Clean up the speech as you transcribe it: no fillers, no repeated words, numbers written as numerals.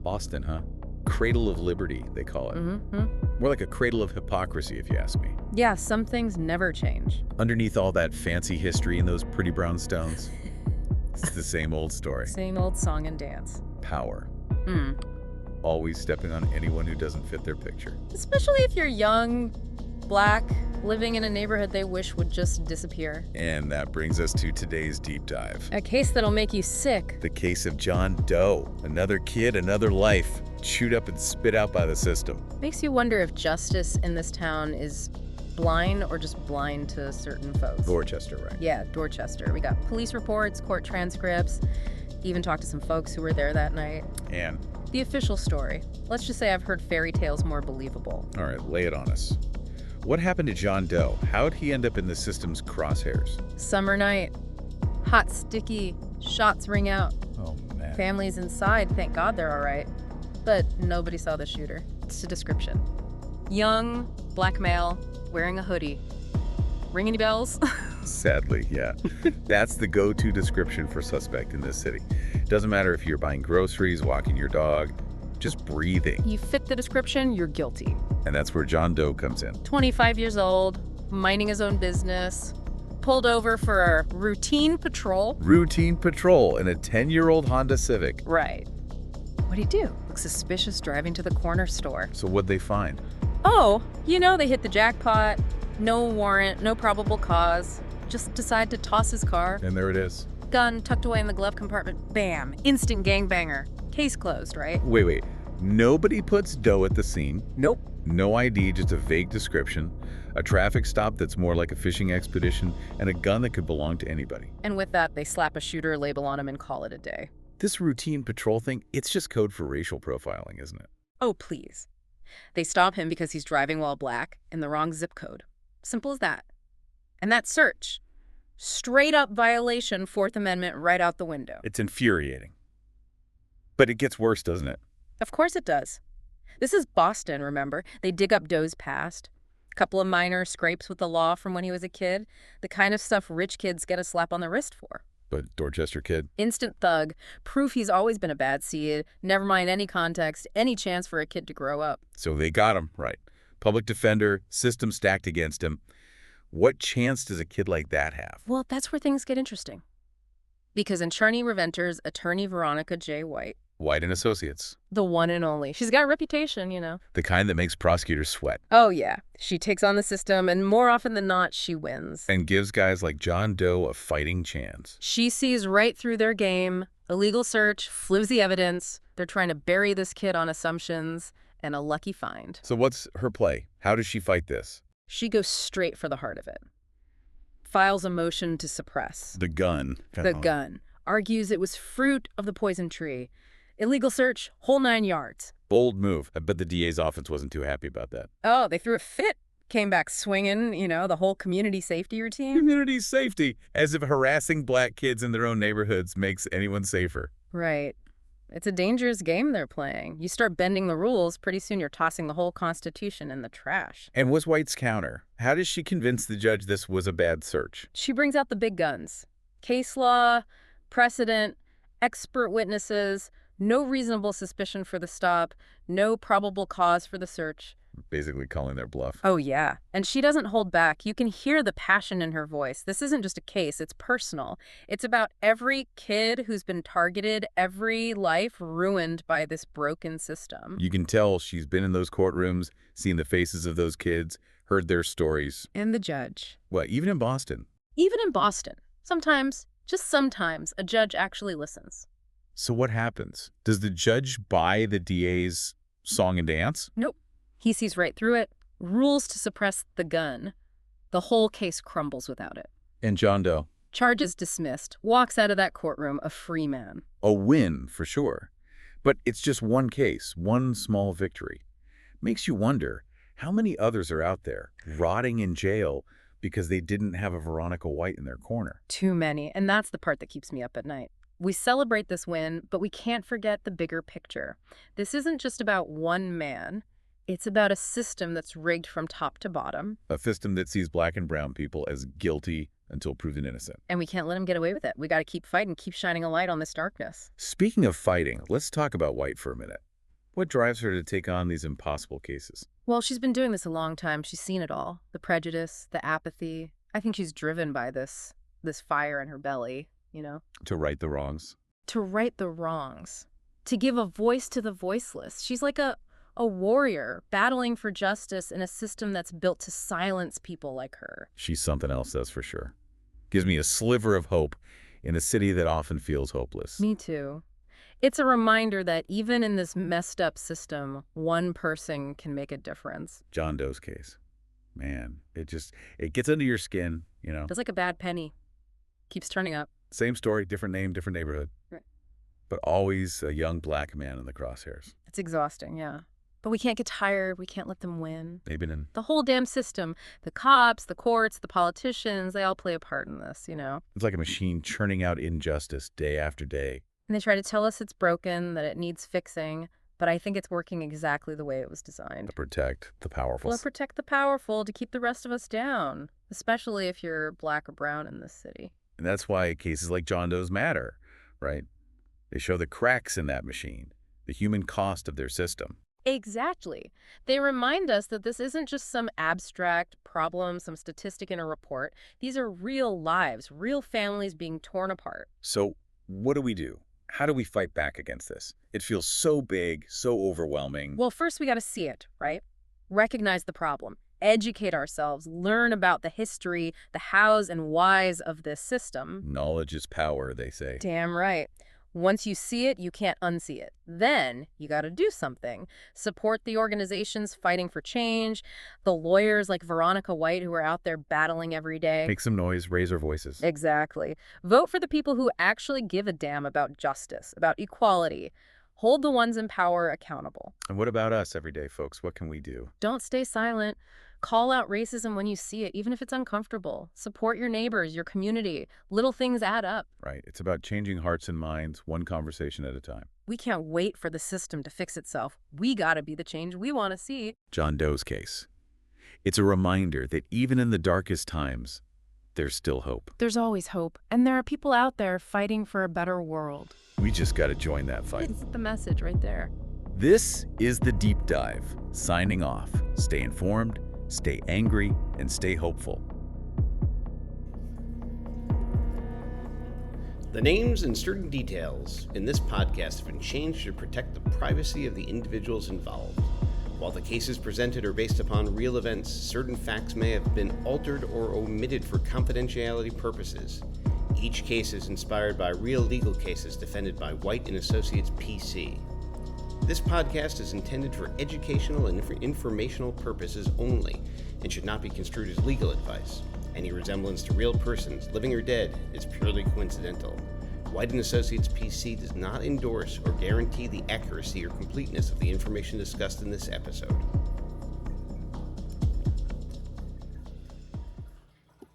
Boston, huh? Cradle of liberty, they call it. More like a cradle of hypocrisy, if you ask me. Yeah, some things never change. Underneath all that fancy history and those pretty brown stones, it's the same old story. Same old song and dance. Power. Mm. Always stepping on anyone who doesn't fit their picture. Especially if you're young, black, living in a neighborhood they wish would just disappear. And that brings us to today's deep dive. A case that'll make you sick. The case of John Doe. Another kid, another life, chewed up and spit out by the system. Makes you wonder if justice in this town is blind or just blind to certain folks. Dorchester, right? Yeah, Dorchester. We got police reports, court transcripts, even talked to some folks who were there that night. And? The official story. Let's just say I've heard fairy tales more believable. All right, lay it on us. What happened to John Doe? How'd he end up in the system's crosshairs? Summer night. Hot, sticky. Shots ring out. Oh, man. Families inside, thank God they're all right. But nobody saw the shooter. It's a description. Young, black male, wearing a hoodie. Ring any bells? Sadly, yeah. That's the go-to description for suspect in this city. Doesn't matter if you're buying groceries, walking your dog, just breathing. You fit the description, you're guilty. And that's where John Doe comes in. 25 years old, minding his own business, pulled over for a routine patrol. Routine patrol in a 10-year-old Honda Civic. Right. What'd he do? Looked suspicious driving to the corner store. So what'd they find? Oh, you know, they hit the jackpot. No warrant, no probable cause. Just decide to toss his car. And there it is. Gun tucked away in the glove compartment. Bam. Instant gangbanger. Case closed, right? Wait. Nobody puts Doe at the scene. Nope. No ID, just a vague description. A traffic stop that's more like a fishing expedition, and a gun that could belong to anybody. And with that, they slap a shooter label on him and call it a day. This routine patrol thing, it's just code for racial profiling, isn't it? Oh, please. They stop him because he's driving while black in the wrong zip code. Simple as that. And that search. Straight up violation, Fourth Amendment, right out the window. It's infuriating. But it gets worse, doesn't it? Of course it does. This is Boston, remember? They dig up Doe's past. Couple of minor scrapes with the law from when he was a kid. The kind of stuff rich kids get a slap on the wrist for. But Dorchester kid? Instant thug. Proof he's always been a bad seed. Never mind any context, any chance for a kid to grow up. So they got him, right. Public defender, system stacked against him. What chance does a kid like that have? Well, that's where things get interesting. Because in Charney Reventer's attorney Veronica J. White and Associates. The one and only. She's got a reputation, you know. The kind that makes prosecutors sweat. Oh, yeah. She takes on the system, and more often than not, she wins. And gives guys like John Doe a fighting chance. She sees right through their game. Illegal search, flimsy evidence. They're trying to bury this kid on assumptions, and a lucky find. So what's her play? How does she fight this? She goes straight for the heart of it. Files a motion to suppress. The gun. The gun. Argues it was fruit of the poison tree. Illegal search, whole 9 yards. Bold move. I bet the DA's office wasn't too happy about that. Oh, they threw a fit. Came back swinging, you know, the whole community safety routine. Community safety. As if harassing black kids in their own neighborhoods makes anyone safer. Right. It's a dangerous game they're playing. You start bending the rules, pretty soon you're tossing the whole Constitution in the trash. And what's White's counter? How does she convince the judge this was a bad search? She brings out the big guns. Case law, precedent, expert witnesses, no reasonable suspicion for the stop, no probable cause for the search. Basically calling their bluff. Oh, yeah. And she doesn't hold back. You can hear the passion in her voice. This isn't just a case. It's personal. It's about every kid who's been targeted, every life ruined by this broken system. You can tell she's been in those courtrooms, seen the faces of those kids, heard their stories. And the judge. What, even in Boston? Even in Boston. Sometimes, just sometimes, a judge actually listens. So what happens? Does the judge buy the DA's song and dance? Nope. He sees right through it, rules to suppress the gun. The whole case crumbles without it. And John Doe? Charges dismissed, walks out of that courtroom a free man. A win, for sure. But it's just one case, one small victory. Makes you wonder, how many others are out there, rotting in jail because they didn't have a Veronica White in their corner? Too many, and that's the part that keeps me up at night. We celebrate this win, but we can't forget the bigger picture. This isn't just about one man. It's about a system that's rigged from top to bottom. A system that sees black and brown people as guilty until proven innocent. And we can't let them get away with it. We got to keep fighting, keep shining a light on this darkness. Speaking of fighting, let's talk about White for a minute. What drives her to take on these impossible cases? Well, she's been doing this a long time. She's seen it all. The prejudice, the apathy. I think she's driven by this fire in her belly, you know? To right the wrongs? To right the wrongs. To give a voice to the voiceless. She's like a warrior battling for justice in a system that's built to silence people like her. She's something else, that's for sure. Gives me a sliver of hope in a city that often feels hopeless. Me too. It's a reminder that even in this messed up system, one person can make a difference. John Doe's case. Man, it gets under your skin, you know. It's like a bad penny. Keeps turning up. Same story, different name, different neighborhood. Right. But always a young black man in the crosshairs. It's exhausting, yeah. But we can't get tired. We can't let them win. They've been in. The whole damn system, the cops, the courts, the politicians, they all play a part in this, you know? It's like a machine churning out injustice day after day. And they try to tell us it's broken, that it needs fixing, but I think it's working exactly the way it was designed. To protect the powerful. Well, protect the powerful to keep the rest of us down, especially if you're black or brown in this city. And that's why cases like John Doe's matter, right? They show the cracks in that machine, the human cost of their system. Exactly. They remind us that this isn't just some abstract problem, some statistic in a report. These are real lives, real families being torn apart. So what do we do? How do we fight back against this? It feels so big, so overwhelming. Well, first we got to see it, right? Recognize the problem. Educate ourselves, learn about the history, the hows and whys of this system. Knowledge is power, they say. Damn right. Once you see it, you can't unsee it. Then you got to do something. Support the organizations fighting for change, the lawyers like Veronica White who are out there battling every day. Make some noise, raise our voices. Exactly. Vote for the people who actually give a damn about justice, about equality. Hold the ones in power accountable. And what about us everyday folks? What can we do? Don't stay silent. Call out racism when you see it, even if it's uncomfortable. Support your neighbors, your community. Little things add up. Right. It's about changing hearts and minds, one conversation at a time. We can't wait for the system to fix itself. We gotta be the change we want to see. John Doe's case. It's a reminder that even in the darkest times, there's still hope. There's always hope, and there are people out there fighting for a better world. We just got to join that fight. It's the message right there. This is The Deep Dive. Signing off. Stay informed, stay angry, and stay hopeful. The names and certain details in this podcast have been changed to protect the privacy of the individuals involved. While the cases presented are based upon real events, certain facts may have been altered or omitted for confidentiality purposes. Each case is inspired by real legal cases defended by White & Associates PC. This podcast is intended for educational and informational purposes only and should not be construed as legal advice. Any resemblance to real persons, living or dead, is purely coincidental. White & Associates PC does not endorse or guarantee the accuracy or completeness of the information discussed in this episode.